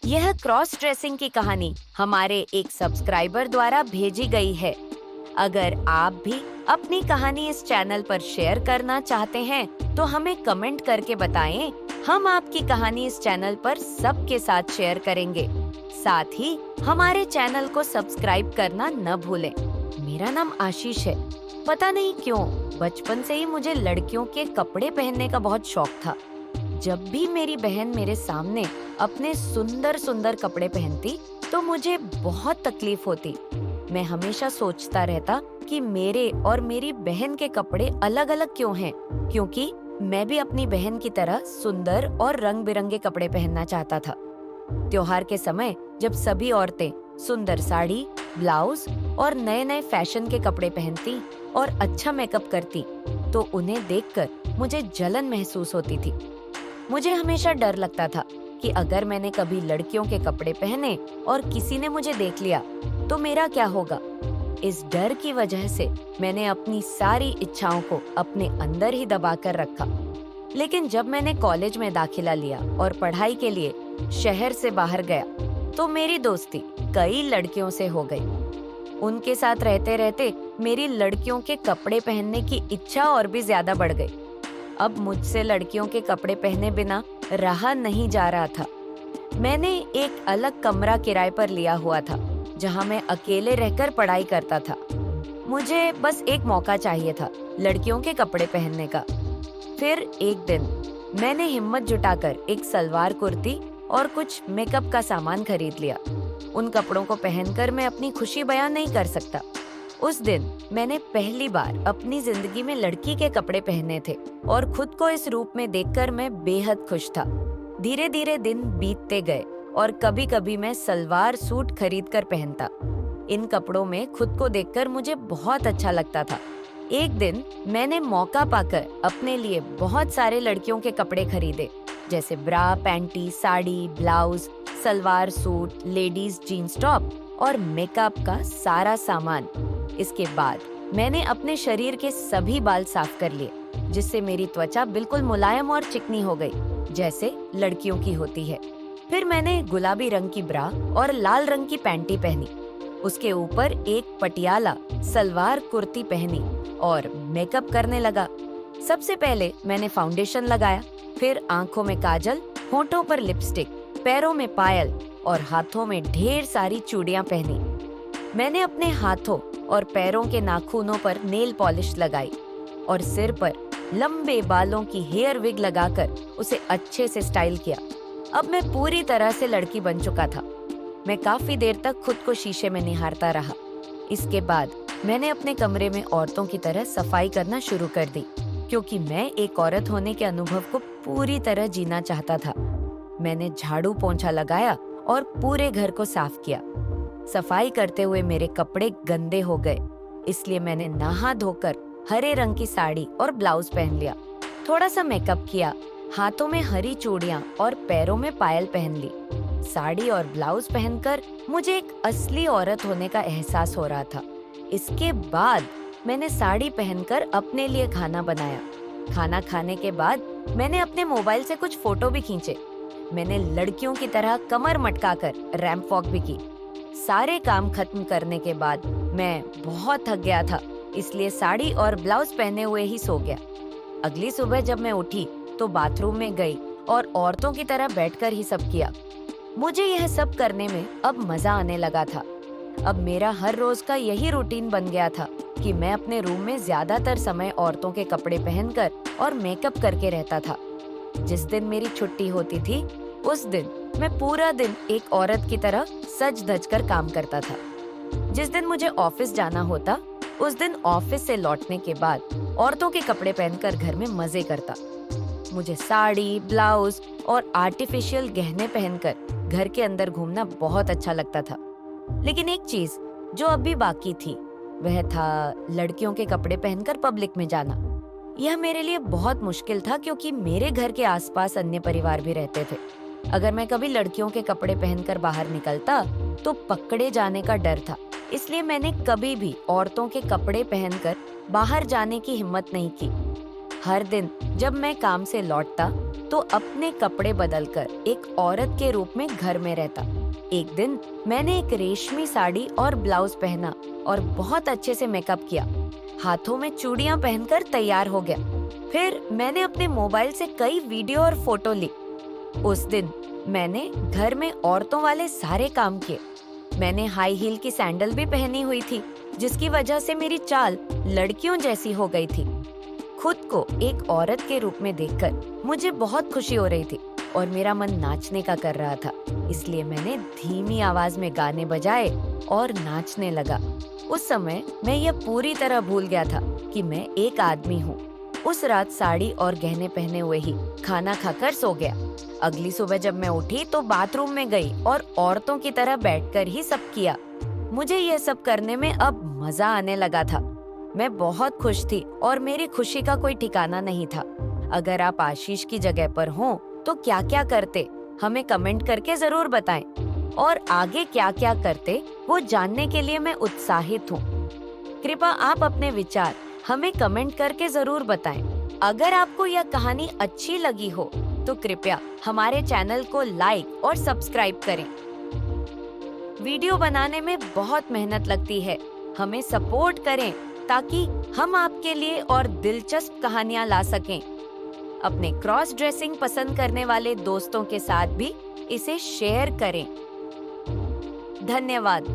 यह cross dressing की कहानी हमारे एक सब्सक्राइबर द्वारा भेजी गई है। अगर आप भी अपनी कहानी इस चैनल पर शेयर करना चाहते हैं तो हमें कमेंट करके बताएं। हम आपकी कहानी इस चैनल पर सबके साथ शेयर करेंगे। साथ ही हमारे चैनल को सब्सक्राइब करना न भूलें। मेरा नाम आशीष है। पता नहीं क्यों बचपन से ही मुझे लड़कियों के कपड़े पहनने का बहुत शौक था। जब भी मेरी बहन मेरे सामने अपने सुंदर सुंदर कपड़े पहनती तो मुझे बहुत तकलीफ होती। मैं हमेशा सोचता रहता कि मेरे और मेरी बहन के कपड़े अलग अलग क्यों हैं, क्योंकि मैं भी अपनी बहन की तरह सुंदर और रंग बिरंगे कपड़े पहनना चाहता था। त्योहार के समय जब सभी औरतें सुंदर साड़ी, ब्लाउज और नए नए फैशन के कपड़े पहनती और अच्छा मेकअप करती तो उन्हें देखकर मुझे जलन महसूस होती थी। मुझे हमेशा डर लगता था कि अगर मैंने कभी लड़कियों के कपड़े पहने और किसी ने मुझे देख लिया तो मेरा क्या होगा। इस डर की वजह से मैंने अपनी सारी इच्छाओं को अपने अंदर ही दबा कर रखा। लेकिन जब मैंने कॉलेज में दाखिला लिया और पढ़ाई के लिए शहर से बाहर गया तो मेरी दोस्ती कई लड़कियों से हो गई। उनके साथ रहते रहते मेरी लड़कियों के कपड़े पहनने की इच्छा और भी ज्यादा बढ़ गई। अब मुझसे लड़कियों के कपड़े पहने बिना रहा नहीं जा रहा था। मैंने एक अलग कमरा किराए पर लिया हुआ था जहां मैं अकेले रहकर पढ़ाई करता था। मुझे बस एक मौका चाहिए था लड़कियों के कपड़े पहनने का। फिर एक दिन मैंने हिम्मत जुटाकर एक सलवार कुर्ती और कुछ मेकअप का सामान खरीद लिया। उन कपड़ों को पहनकर मैं अपनी खुशी बयां नहीं कर सकता। उस दिन मैंने पहली बार अपनी जिंदगी में लड़की के कपड़े पहने थे और खुद को इस रूप में देखकर मैं बेहद खुश था। धीरे धीरे दिन बीतते गए और कभी कभी मैं सलवार सूट खरीद कर पहनता। इन कपड़ों में खुद को देखकर मुझे बहुत अच्छा लगता था। एक दिन मैंने मौका पाकर अपने लिए बहुत सारे लड़कियों के कपड़े खरीदे, जैसे bra, panty, sari, blouse, salwar suit, ladies jeans top और मेकअप का सारा सामान। इसके बाद मैंने अपने शरीर के सभी बाल साफ कर लिए, जिससे मेरी त्वचा बिल्कुल मुलायम और चिकनी हो गई, जैसे लड़कियों की होती है। फिर मैंने गुलाबी रंग की ब्रा और लाल रंग की पैंटी पहनी। उसके ऊपर एक पटियाला सलवार कुर्ती पहनी और मेकअप करने लगा। सबसे पहले मैंने फाउंडेशन लगाया, फिर आंखों में काजल, होठों पर लिपस्टिक, पैरों में पायल और हाथों में ढेर सारी चूड़ियां पहनी। मैंने अपने हाथों और पैरों के नाखूनों पर नेल पॉलिश लगाई और सिर पर लंबे बालों की हेयर विग लगाकर उसे अच्छे से स्टाइल किया। अब मैं पूरी तरह से लड़की बन चुका था। मैं काफी देर तक खुद को शीशे में निहारता रहा। इसके बाद मैंने अपने कमरे में औरतों की तरह सफाई करना शुरू कर दी, क्योंकि मैं एक औरत होने के अनुभव को पूरी तरह जीना चाहता था। मैंने झाड़ू पोंछा लगाया और पूरे घर को साफ किया। सफाई करते हुए मेरे कपड़े गंदे हो गए, इसलिए मैंने नहा धोकर हरे रंग की साड़ी और ब्लाउज पहन लिया। थोड़ा सा मेकअप किया, हाथों में हरी चूड़ियां और पैरों में पायल पहन ली। साड़ी और ब्लाउज पहनकर मुझे एक असली औरत होने का एहसास हो रहा था। इसके बाद मैंने साड़ी पहनकर अपने लिए खाना बनाया। खाना खाने के बाद मैंने अपने मोबाइल से कुछ फोटो भी खींचे। मैंने लड़कियों की तरह कमर मटकाकर रैंप वॉक भी की। सारे काम खत्म करने के बाद मैं बहुत थक गया था, इसलिए साड़ी और ब्लाउज पहने हुए ही सो गया। अगली सुबह जब मैं उठी तो बाथरूम में गई और औरतों की तरह बैठकर ही सब किया। मुझे यह सब करने में अब मजा आने लगा था। अब मेरा हर रोज का यही रूटीन बन गया था कि मैं अपने रूम में ज्यादातर समय औरतों के कपड़े पहनकर और मेकअप करके रहता था। जिस दिन मेरी छुट्टी होती थी उस दिन मैं पूरा दिन एक औरत की तरह सज धज कर काम करता था। जिस दिन मुझे ऑफिस जाना होता उस दिन ऑफिस से लौटने के बाद औरतों के कपड़े पहनकर घर में मजे करता। मुझे साड़ी, ब्लाउज और आर्टिफिशियल गहने पहनकर घर के अंदर घूमना बहुत अच्छा लगता था। लेकिन एक चीज जो अभी बाकी थी वह था लड़कियों के कपड़े पहनकर पब्लिक में जाना। यह मेरे लिए बहुत मुश्किल था, क्योंकि मेरे घर के आसपास अन्य परिवार भी रहते थे। अगर मैं कभी लड़कियों के कपड़े पहनकर बाहर निकलता तो पकड़े जाने का डर था, इसलिए मैंने कभी भी औरतों के कपड़े पहनकर बाहर जाने की हिम्मत नहीं की। हर दिन जब मैं काम से लौटता तो अपने कपड़े बदलकर एक औरत के रूप में घर में रहता। एक दिन मैंने एक रेशमी साड़ी और ब्लाउज पहना और बहुत अच्छे से मेकअप किया। हाथों में चूड़ियां पहनकर तैयार हो गया। फिर मैंने अपने मोबाइल से कई वीडियो और फोटो ली। उस दिन मैंने घर में औरतों वाले सारे काम किए। मैंने हाई हील की सैंडल भी पहनी हुई थी, जिसकी वजह से मेरी चाल लड़कियों जैसी हो गई थी। खुद को एक औरत के रूप में देखकर मुझे बहुत खुशी हो रही थी और मेरा मन नाचने का कर रहा था। इसलिए मैंने धीमी आवाज में गाने बजाए और नाचने लगा। उस समय मैं यह पूरी तरह भूल गया था कि मैं एक आदमी हूँ। उस रात साड़ी और गहने पहने हुए ही खाना खाकर सो गया। अगली सुबह जब मैं उठी तो बाथरूम में गई और औरतों की तरह बैठकर ही सब किया। मुझे यह सब करने में अब मजा आने लगा था। मैं बहुत खुश थी और मेरी खुशी का कोई ठिकाना नहीं था। अगर आप आशीष की जगह पर हों तो क्या क्या करते, हमें कमेंट करके जरूर बताएं। और आगे क्या क्या करते वो जानने के लिए मैं उत्साहित हूँ। कृपया आप अपने विचार हमें कमेंट करके जरूर बताएं। अगर आपको यह कहानी अच्छी लगी हो तो कृपया हमारे चैनल को लाइक और सब्सक्राइब करें। वीडियो बनाने में बहुत मेहनत लगती है। हमें सपोर्ट करें ताकि हम आपके लिए और दिलचस्प कहानियां ला सकें। अपने क्रॉस ड्रेसिंग पसंद करने वाले दोस्तों के साथ भी इसे शेयर करें। धन्यवाद।